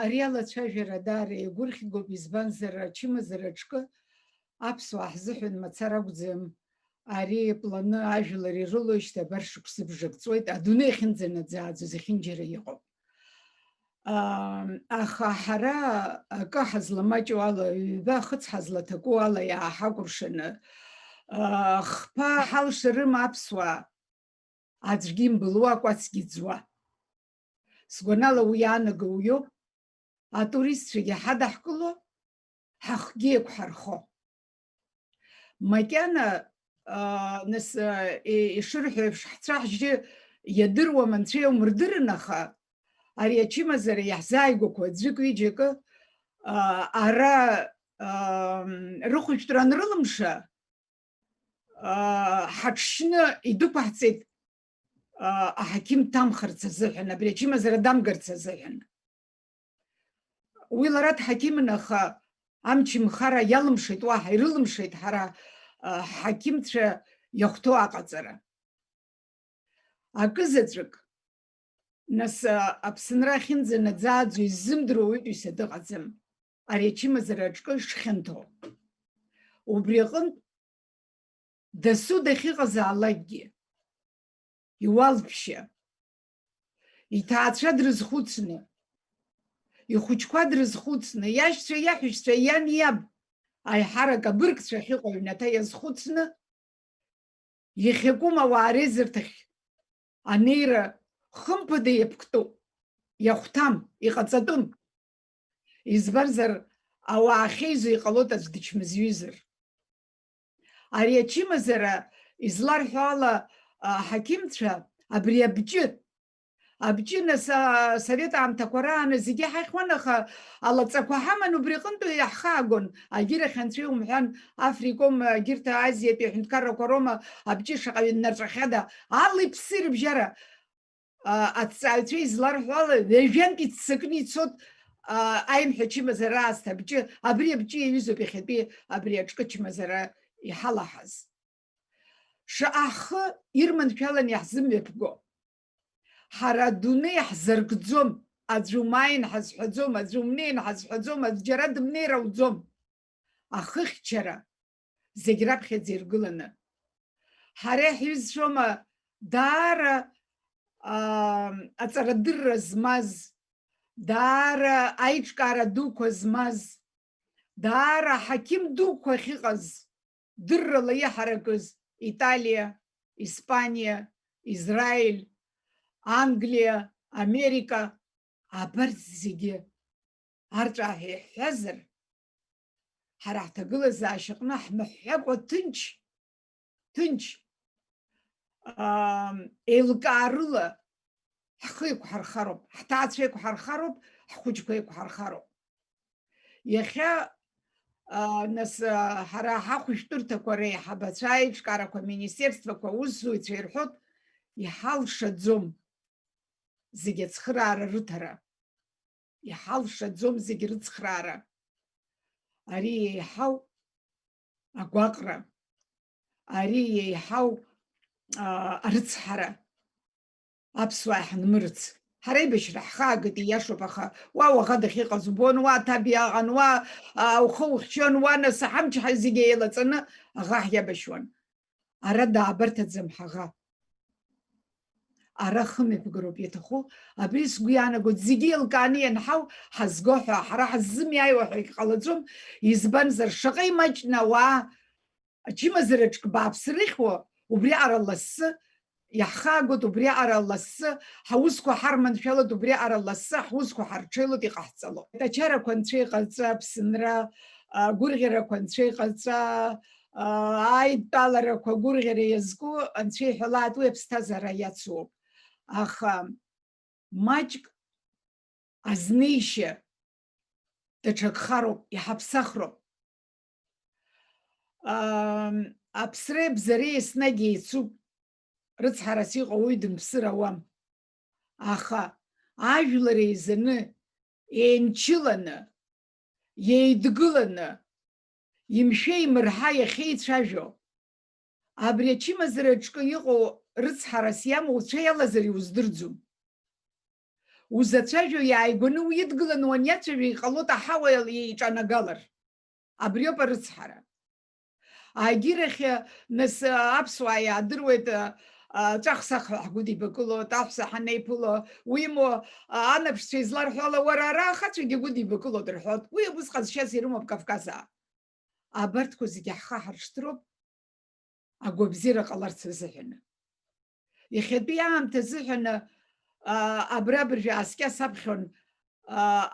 ари алацәажәара даара иагәырӷьагоуп, избанзар ачымазараҿкы аԥсуаа ҳзыҳәан мацара акәӡам. Ари планы ажәлар ирылоижьҭеи абар шықәсы бжак ҵуеит, адунеи ахьынӡанаӡааӡоз иахьынџьара иҟоуп. Аха ҳара акы ҳазламаҷу ала, ҩба хыц ҳазлаҭаку ала иааҳакәыршаны хԥа ҳалшарыма аԥсуаа, аӡәгьы имбылуа, акәацгьы ӡуа. Сгәанала уи аанагоу иоуп, атуристцәагьы ҳадаҳкыло, ҳахгьы еиқәҳархо. Макьана нас ишырҳәо еиԥш ҳцәа ҳжьы иадыруам, анцәа иаумырдырын, аха ари ачымазара иаҳзааигәақәо аӡәык-ҩыџьакы ара рыхәышәтәра анрылымша, ҳаҽшьны идәықәаҳҵеит аҳақьым ҭамхарц азыҳәан, абри ачымазара дамгарц азыҳәан. Уи лара дҳақьымын, аха амчымхара иалымшеит, уаҳа ирылымшеит ҳара ҳақьымцәа иахәҭоу аҟаҵара. Акызаҵәык, нас Аԥсынра ахьынӡанаӡааӡо иззымдыруа уаҩытәыҩса дыҟаӡам, ари ачымазара аҿкы шхьанҭоу. Убри аҟынтә дасу дахьыҟазаалакгьы иуалԥшьа, иҭаацәа дрызхәыцны, ихәыҷқәа дрызхәыцны, иашьцәа, иаҳәшьцәа, иан иаб, аиҳарак абыргцәа ахьыҟоу аҩнаҭа иазхәыцны, иахьакәым ауаа резерҭахь анеира хымԥада иаԥктәуп, иахәҭам, иҟаҵатәым. Избарзар, ауаа ахьеизо иҟалоит аӡә дычмазаҩызар. Ари ачымазара изларҳәо ала ҳақьымцәа абри абҷы нас совет аамҭақәа рааны зегьы ҳаихуан, аха алаҵақәа ҳаман, убри аҟынтәи иаҳхаагон. Агьырахь анцәа иумҳәан, Африком, егьырҭ Азиатәи аҳәынҭқаррақәа рома абҷы шаҟаҩ ннарҵәахьада, али-ԥси рыбжьара аҭҵааҩцәа изларҳәо ала ҩажәантә иццакны ицот аимҳәа ачымазара аасҭа абҷы, абри абҷы иаҩызоуп иахьатәи абри аҿкы ачымазара иҳалаҳаз. Шаҟа ҳхы ирманшәалан иаҳзымҩаԥго, ҳара адунеи ҳзаргӡом, аӡәы умааин ҳазҳәаӡом, аӡәы умнеин ҳазҳәаӡом, аӡә џьара дымнеир ауӡом. Ахыхьчара зегь раԥхьаӡа иргыланы. Ҳара иаҳҩызцәоума даара аҵарадырра змаз, даара аиҿкаара дуқәа змаз, даара ҳақьым дуқәа ахьыҟаз, дыррала иаҳаракыз Италиа, Испаниа, Израиль, Англия, Америка, абарҭ зегьы арҵәааҳәа иҳәазар, ҳара ҳҭагылазаашьаҟны ҳмыҳәҳәакәа ҭынч еилкаарыла ҳхы еиқәҳархароуп, ҳҭаацәа еиқәҳархароуп, ҳхәыҷқәа еиқәҳархароуп. Иахьа нас ҳара ҳахәышәтәырҭақәа реиҳабацәа, аиҿкаарақәа, аминистерствақәа, аусзуҩцәа ирҳәоит, иҳалшаӡом зегьы ацхыраара рыҭара, иҳалшаӡом зегьы рыцхраара. Ари еиҳау агәаҟра, ари еиҳау арыцҳара, аԥсуаа ҳанмырыц. Ҳара аибашьра ҳхаагеит, ииашоуп, аха уа уаӷа дахьыҟаз убон, уа аҭаб иаҟан, уа ухы ухьчон, уа нас ҳамч зегьы еилаҵаны аӷа ҳиабашьуан. Ара даабарҭаӡам ҳаӷа. Ара хымҩаԥгароуп иаҭаху, абри сгәы иаанагоит, зегьы еилкааны ианҳау ҳазго ҳәа, ҳара ҳаззымиааиуа ҳәа иҟалаӡом, избанзар шаҟа имаҷны ауаа ачымазараҿк бааԥсы рыхьуа, убри аҟара лассы иаҳхаагоит, убри аҟара лассы ҳаусқәа ҳарманшәалоит, убри аҟара лассы ҳусқәа ҳарҽеилоит, иҟаҳҵалоит. Ачарақәа анцәа иҟаҵа, Аԥсынра гәырӷьарақәа анцәа иҟаҵа, аидтәаларақәа гәырӷьара иазку анцәа иҳәалааит, уи аԥсҭазаара иацуп. Аха маҷк азнеишьа даҽакхароуп, иҳаԥсахроуп. Аԥсреи абзареи еснагь еицуп, рыцҳарас иҟоу уаҩ дымԥсыр ауам. Аха ажәлар еизаны, еинчыланы, еидгыланы, имшәа-имырҳа иахьеицәажәо, абри ачымазараҿкы иҟоу рыцҳарас иамоу уцәа иалазар иуздырӡом. узацәажәо иааигәаны уидгыланы уаниацәажәо иҟалоит аҳауа иҿанагалар. Абриоуп арыцҳара. Егьирахь нас аԥсуаа иаадыруеит ҵәахсахҳәа ҳгәыдибакылоит, аҳәса ҳанеиԥыло, уимоу анаԥшцәа изларҳәало, уара ара ахацәагьы гәыдибакылоит рҳәоит. Уи ус ҟазшьас ирымоуп Кавказаа. Абарҭқәа зегьы ҳхаҳаршҭроуп агәабзиара ҟаларц азыҳәаны. Иахьатәи аамҭа азыҳәаны абра абыржәы саԥхьон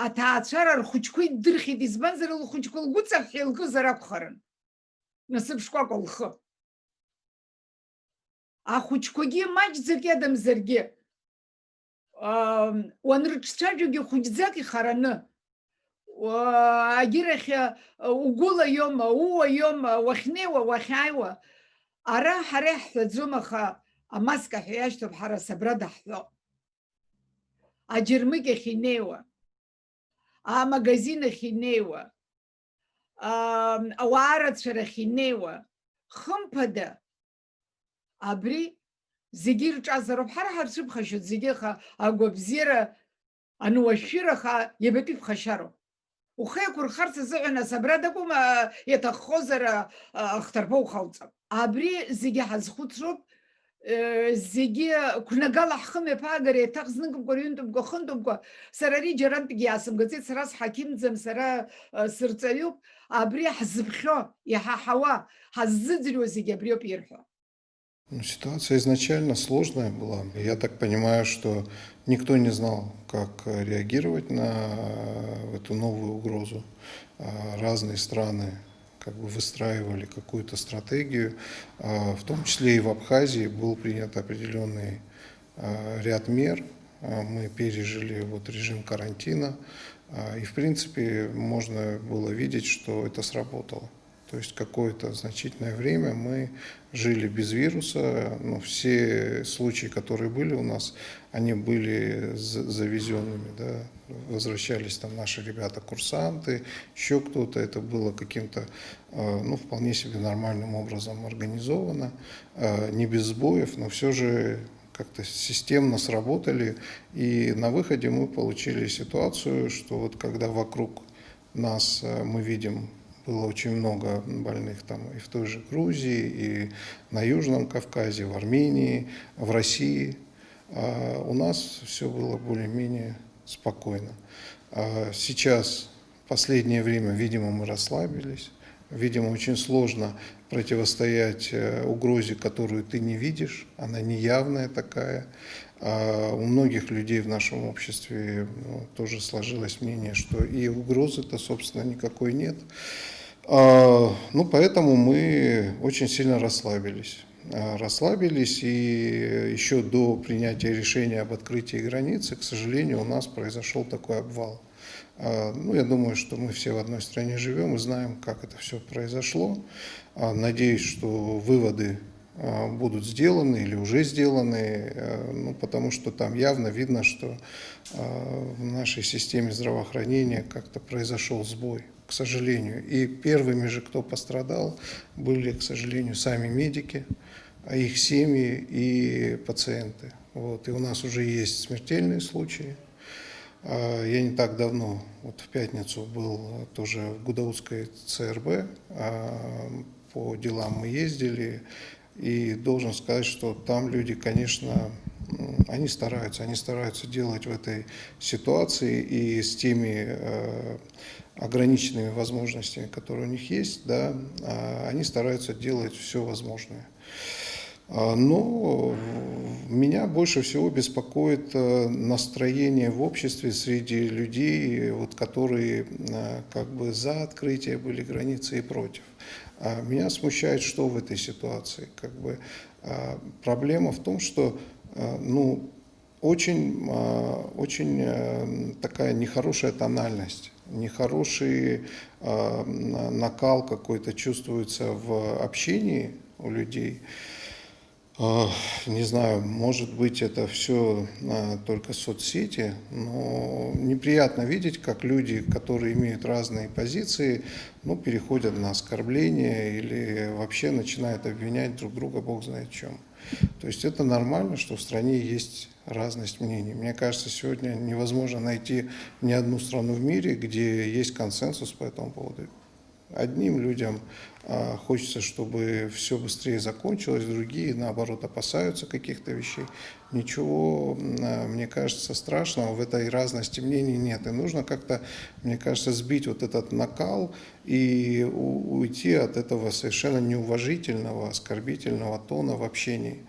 аҭаацәара рхәыҷқәа иддырхьеит, избанзар лхәыҷқәа лгәыҵаҳәҳәа илкызар акәхарын. Насыԥ шкәакәа лхы. Ахәыҷқәагьы маҷӡак иадамзаргьы, уанрыҿцәажәогьы хәыҷӡак ихараны, агьирахь угәыла иоума, ууа иоума, уахьнеиуа, уахьааиуа, ара ҳара иаҳҳәаӡом, аха амаска ҳәа иашьҭоуп ҳара сабра даҳҳәо. Аџьырмыкь ахь инеиуа, амагазин ахь инеиуа, ауаарацәарахь инеиуа, хымԥада абри зегьы ирҿазароуп. Ҳара ҳарцәыԥхашьоит зегьы, аха агәабзиара ануашәыраха иабатәи ԥхашьароуп. Ухы еиқәырхарц азыҳәан асабра дакәым, иаҭаххозар ахҭарԥа ухалҵап. Абри зегьы ҳазхәыцроуп, зегьы қәнагала ҳхымҩаԥаагара еиҭах зныкымкәа, рҩынтәымкәа, хынтәымкәа. Сара ари џьарантәгьы иаасымгаӡеит, сара сҳақьымӡам, сара сырҵаҩуп. Абри ҳзыԥхьо, иҳаҳауа, ҳаззыӡырҩуа зегьы абриоуп ирҳәо. Ситуация изначально сложная была. Я так понимаю, что никто не знал, как реагировать на эту новую угрозу. Разные страны как бы выстраивали какую-то стратегию. В том числе и в Абхазии был принят определенный ряд мер. Мы пережили режим карантина. И в принципе можно было видеть, что это сработало. То есть какое-то значительное время мы жили без вируса. Все случаи, которые были у нас, они были завезенными. Да? Возвращались там наши ребята-курсанты, еще кто-то. Это было каким-то вполне себе нормальным образом организовано. Не без сбоев, но все же как-то системно сработали. И на выходе мы получили ситуацию, что вот когда вокруг нас мы видим, было очень много больных там и в той же Грузии, и на Южном Кавказе, в Армении, в России. У нас все было более-менее спокойно. Сейчас, в последнее время, видимо, мы расслабились. Видимо, очень сложно противостоять угрозе, которую ты не видишь. Она неявная такая. У многих людей в нашем обществе тоже сложилось мнение, что и угрозы-то, собственно, никакой нет. Поэтому мы очень сильно расслабились. И еще до принятия решения об открытии границы, к сожалению, у нас произошел такой обвал. Я думаю, что мы все в одной стране живем и знаем, как это все произошло. Надеюсь, что выводы будут сделаны или уже сделаны, потому что там явно видно, что в нашей системе здравоохранения как-то произошел сбой, к сожалению. И первыми же, кто пострадал, были, к сожалению, сами медики, их семьи и пациенты. И у нас уже есть смертельные случаи. Я не так давно, в пятницу, был тоже в Гудаутской ЦРБ, по делам мы ездили, и должен сказать, что там люди, конечно, они стараются делать в этой ситуации и с теми ограниченными возможностями, которые у них есть, да, они стараются делать все возможное. Но меня больше всего беспокоит настроение в обществе среди людей, которые как бы за открытие были границы и против. Меня смущает, что в этой ситуации. Проблема в том, что очень такая нехорошая тональность, нехороший накал какой-то чувствуется в общении у людей. Не знаю, может быть, это все только соцсети, но неприятно видеть, как люди, которые имеют разные позиции, переходят на оскорбления или вообще начинают обвинять друг друга, бог знает в чем. То есть это нормально, что в стране есть разность мнений. Мне кажется, сегодня невозможно найти ни одну страну в мире, где есть консенсус по этому поводу. Одним людям хочется, чтобы все быстрее закончилось, другие, наоборот, опасаются каких-то вещей. Ничего, мне кажется, страшного в этой разности мнений нет. И нужно как-то, мне кажется, сбить вот этот накал и уйти от этого совершенно неуважительного, оскорбительного тона в общении.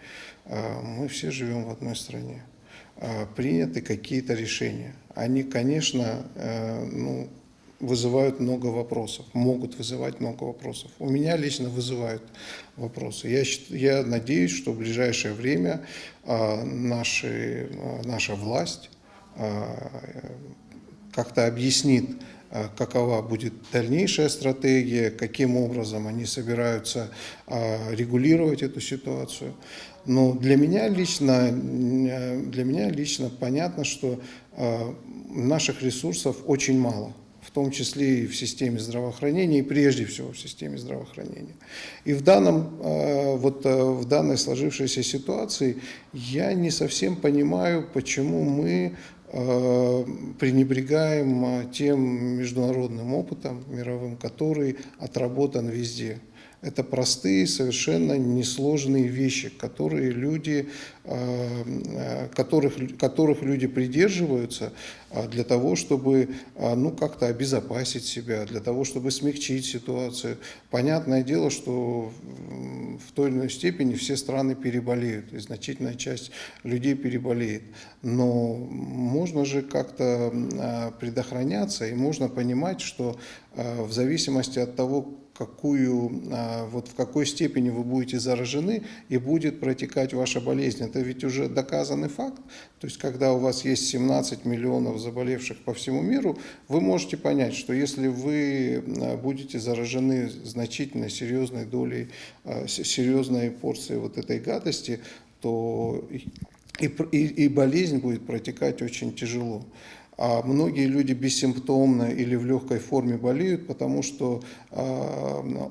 Мы все живем в одной стране. Приняты какие-то решения. Они, конечно, вызывают много вопросов, могут вызывать много вопросов. У меня лично вызывают вопросы. Я надеюсь, что в ближайшее время наша власть как-то объяснит, какова будет дальнейшая стратегия, каким образом они собираются регулировать эту ситуацию. Но для меня лично понятно, что наших ресурсов очень мало, в том числе и в системе здравоохранения, и прежде всего в системе здравоохранения. И в данной сложившейся ситуации я не совсем понимаю, почему мы пренебрегаем тем международным опытом мировым, который отработан везде. Это простые, совершенно несложные вещи, которых люди придерживаются для того, чтобы как-то обезопасить себя, для того, чтобы смягчить ситуацию. Понятное дело, что в той или иной степени все страны переболеют, и значительная часть людей переболеет. Но можно же как-то предохраняться, и можно понимать, что в зависимости от того, в какой степени вы будете заражены и будет протекать ваша болезнь. Это ведь уже доказанный факт. То есть, когда у вас есть 17 миллионов заболевших по всему миру, вы можете понять, что если вы будете заражены значительной, серьезной долей, серьезной порцией вот этой гадости, то и болезнь будет протекать очень тяжело. А многие люди бессимптомно или в легкой форме болеют, потому что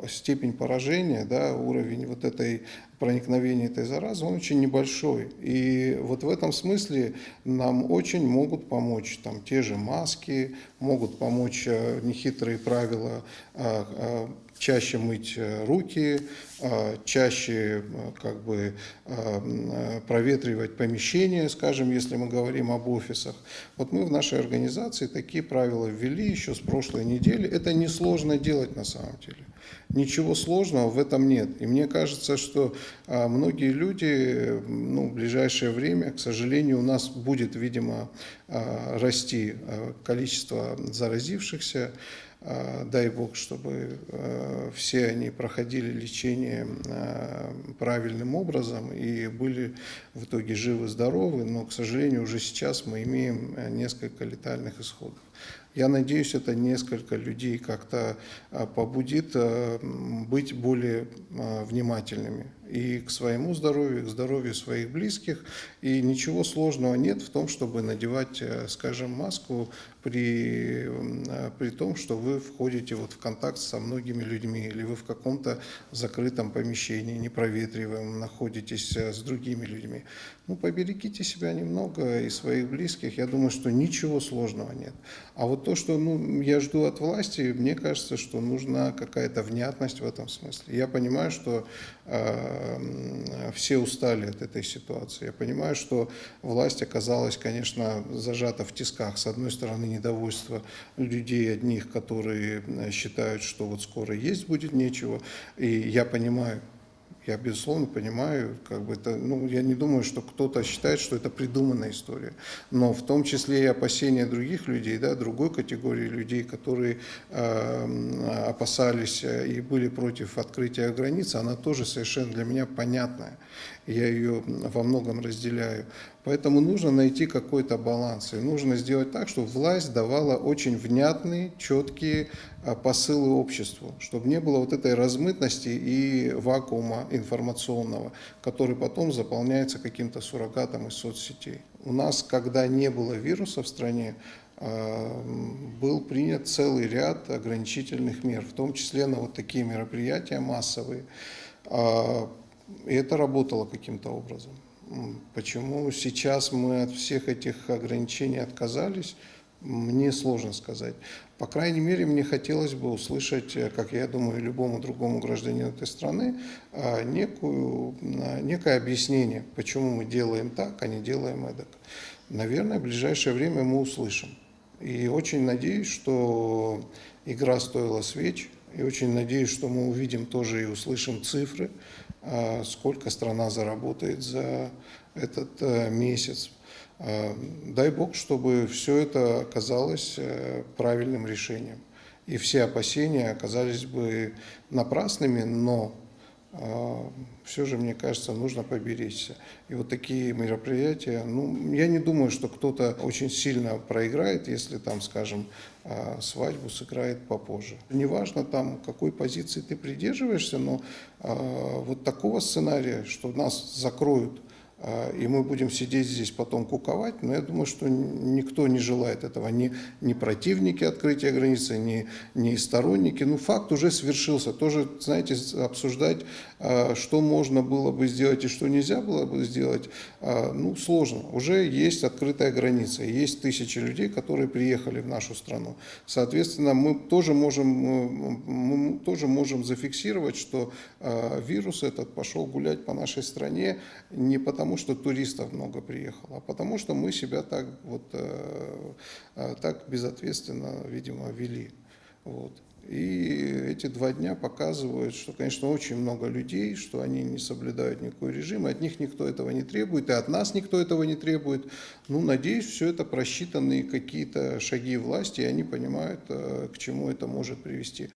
степень поражения, уровень вот этой проникновения этой заразы, он очень небольшой. И вот в этом смысле нам очень могут помочь те же маски, могут помочь нехитрые правила чаще мыть руки, чаще проветривать помещения, скажем, если мы говорим об офисах. Вот мы в нашей организации такие правила ввели еще с прошлой недели. Это несложно делать на самом деле. Ничего сложного в этом нет. И мне кажется, что многие люди в ближайшее время, к сожалению, у нас будет, видимо, расти количество заразившихся. Дай Бог, чтобы все они проходили лечение правильным образом и были в итоге живы-здоровы, но, к сожалению, уже сейчас мы имеем несколько летальных исходов. Я надеюсь, это несколько людей как-то побудит быть более внимательными и к своему здоровью, и к здоровью своих близких. И ничего сложного нет в том, чтобы надевать, скажем, маску при том, что вы входите в контакт со многими людьми, или вы в каком-то закрытом помещении, непроветриваемом, находитесь с другими людьми. Поберегите себя немного и своих близких. Я думаю, что ничего сложного нет. А вот то, что я жду от власти, мне кажется, что нужна какая-то внятность в этом смысле. Я понимаю, что все устали от этой ситуации. Я понимаю, что власть оказалась, конечно, зажата в тисках. С одной стороны, недовольство людей одних, которые считают, что вот скоро есть будет нечего. И я понимаю, я, безусловно, понимаю, я не думаю, что кто-то считает, что это придуманная история. Но в том числе и опасения других людей, другой категории людей, которые опасались и были против открытия границ, она тоже совершенно для меня понятная. Я ее во многом разделяю. Поэтому нужно найти какой-то баланс. И нужно сделать так, чтобы власть давала очень внятные, четкие посылы обществу, чтобы не было вот этой размытности и вакуума информационного, который потом заполняется каким-то суррогатом из соцсетей. У нас, когда не было вируса в стране, был принят целый ряд ограничительных мер, в том числе на вот такие мероприятия массовые. И это работало каким-то образом. Почему сейчас мы от всех этих ограничений отказались, мне сложно сказать. По крайней мере, мне хотелось бы услышать, как я думаю, и любому другому гражданину этой страны, некое объяснение, почему мы делаем так, а не делаем эдак. Наверное, в ближайшее время мы услышим. И очень надеюсь, что игра стоила свеч. И очень надеюсь, что мы увидим тоже и услышим цифры, сколько страна заработает за этот месяц. Дай Бог, чтобы все это оказалось правильным решением. И все опасения оказались бы напрасными, но все же, мне кажется, нужно поберечься. И вот такие мероприятия, ну, я не думаю, что кто-то очень сильно проиграет, если там, скажем, свадьбу сыграет попозже. Неважно там, какой позиции ты придерживаешься, но вот такого сценария, что нас закроют, и мы будем сидеть здесь потом куковать, но я думаю, что никто не желает этого, ни противники открытия границы, ни сторонники. Ну, факт уже свершился. Тоже, знаете, обсуждать, что можно было бы сделать и что нельзя было бы сделать, ну, сложно. Уже есть открытая граница, есть тысячи людей, которые приехали в нашу страну. Соответственно, мы тоже можем зафиксировать, что вирус этот пошел гулять по нашей стране не потому, что туристов много приехало, а потому что мы себя так безответственно, видимо, вели. Вот. И эти 2 дня показывают, что, конечно, очень много людей, что они не соблюдают никакой режим, и от них никто этого не требует, и от нас никто этого не требует. Ну, надеюсь, все это просчитанные какие-то шаги власти, и они понимают, к чему это может привести.